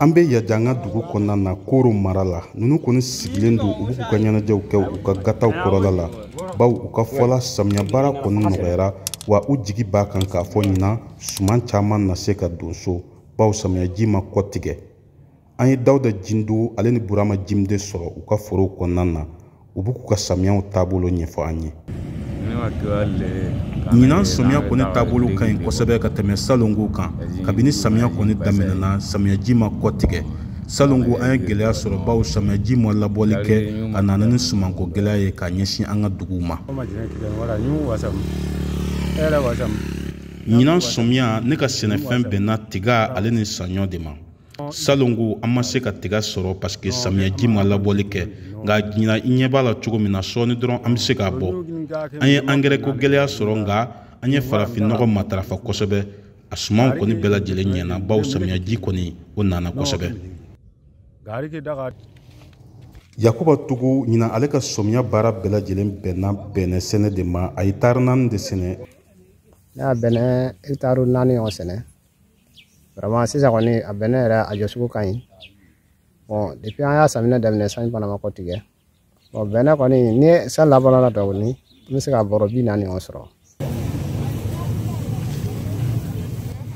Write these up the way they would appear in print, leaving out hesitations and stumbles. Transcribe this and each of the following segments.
An bɛ Yadianga dugu kɔnɔna na Koro mara la ninnu kɔni sigilen don u b'u ka ɲɛnajɛw kɛ u ka gataw kɔrɔla la baw u ka fɔla samiya baara kɔni nɔgɔyara wa u jigi b'a kan k'a fɔ ɲinan suman caman na se ka don so baw samiyaji ma kɔtigɛ. An ye Dawuda Jindo ale ni Burama Jimde sɔrɔ u ka forow kɔnɔna na u b'u ka samiyaw taabolo ɲɛfɔ an ye. Ɲinan samiya kɔni taabolo ka ɲi kosɛbɛ ka tɛmɛ salongo kan kabini samiya kɔni daminɛna samiyaji ma kɔtigɛ. Salongo an ye gɛlɛya sɔrɔ baw samiyaji ma labɔli kɛ a nana ni sumanko gɛlɛya ye ka ɲɛsin an ka duguw ma. Ɲinan samiya ne ka sɛnɛfɛn bɛnna tiga ale ni saɲɔ de ma. Salongo an ma se ka tiga sɔrɔ parce que samiyaji ma labɔli kɛ nka ɲinan I ɲɛ b'a la cogo min na sɔɔni dɔrɔn an bɛ se k'a bɔ. An ye engrais ko gɛlɛya sɔrɔ nka an ye farafin nɔgɔ matarafa kosɛbɛ a sumanw kɔni bɛɛ lajɛlen ɲɛna baw samiyaji kɔni o nana kosɛbɛ. Yakuba Tugu ɲinan ale ka samiya baara bɛɛ lajɛlen bɛnna bɛnɛ sɛnɛ de ma a ye tari 4 de sɛnɛ. Ne y'a bɛnɛ hectare 4 ɲɔgɔn sɛnɛ. Vraiment sisan kɔni a bɛnɛ yɛrɛ a jɔcogo ka ɲi. Bon depuis an y'a samiya daminɛ sanji fana ma kɔtigɛ. Bon bɛnɛ kɔni ni san laban la dɔɔni n bɛ se ka bɔrɔ 40 ɲɔgɔn sɔrɔ.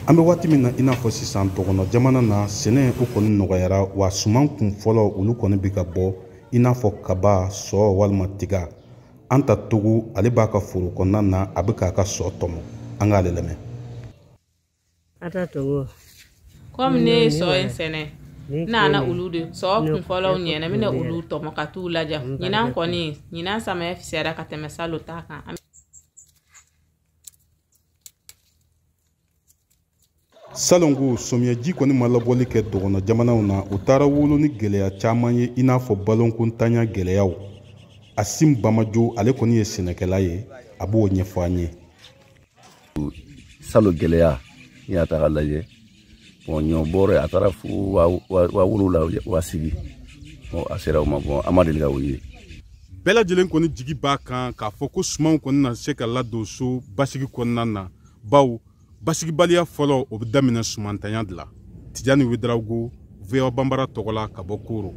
An bɛ waati min na I n'a fɔ sisan dɔgɔnɔ jamana na sɛnɛ o kɔni nɔgɔyara wa suman kun fɔlɔ olu kɔni bɛ ka bɔ I n'a fɔ kaba sɔ walima tiga. An ta Togo ale b'a ka foro kɔnɔna na a bɛ k'a ka sɔ tɔmɔ an k'ale lamɛn. Ata Togo comme ne ye sɔ in sɛnɛ nana olu de sɔ kun fɔlɔw ɲɛna mina olu tɔmɔ ka t'u laja ɲinan kɔni ɲinan samiya fisɛra ka tɛmɛ salo ta kan. Salongo samiyaji kɔni ma labɔli kɛ dɔgɔnɔ jamanaw na u taara wolo ni gɛlɛya caman ye I n'a fɔ balokontanya gɛlɛyaw. Asim Bamajo ale kɔni ye sɛnɛkɛla ye a b'o ɲɛfɔ an ye. Salo gɛlɛya n'i y'a ta k'a lajɛ bon ɲɔ bɔrɛ a taara fo 7,000 wasigi bon a sera o ma bon a ma deli ka o ye. Bɛɛ lajɛlen kɔni jigi b'a kan k'a fɔ ko sumanw kɔni na se ka ladon so basigi kɔnɔna na baw basigibaliya fɔlɔ o bɛ daminɛ sumantanya de la. Tijani Wederawogo VOA Bambara tɔgɔ la ka bɔ Koro.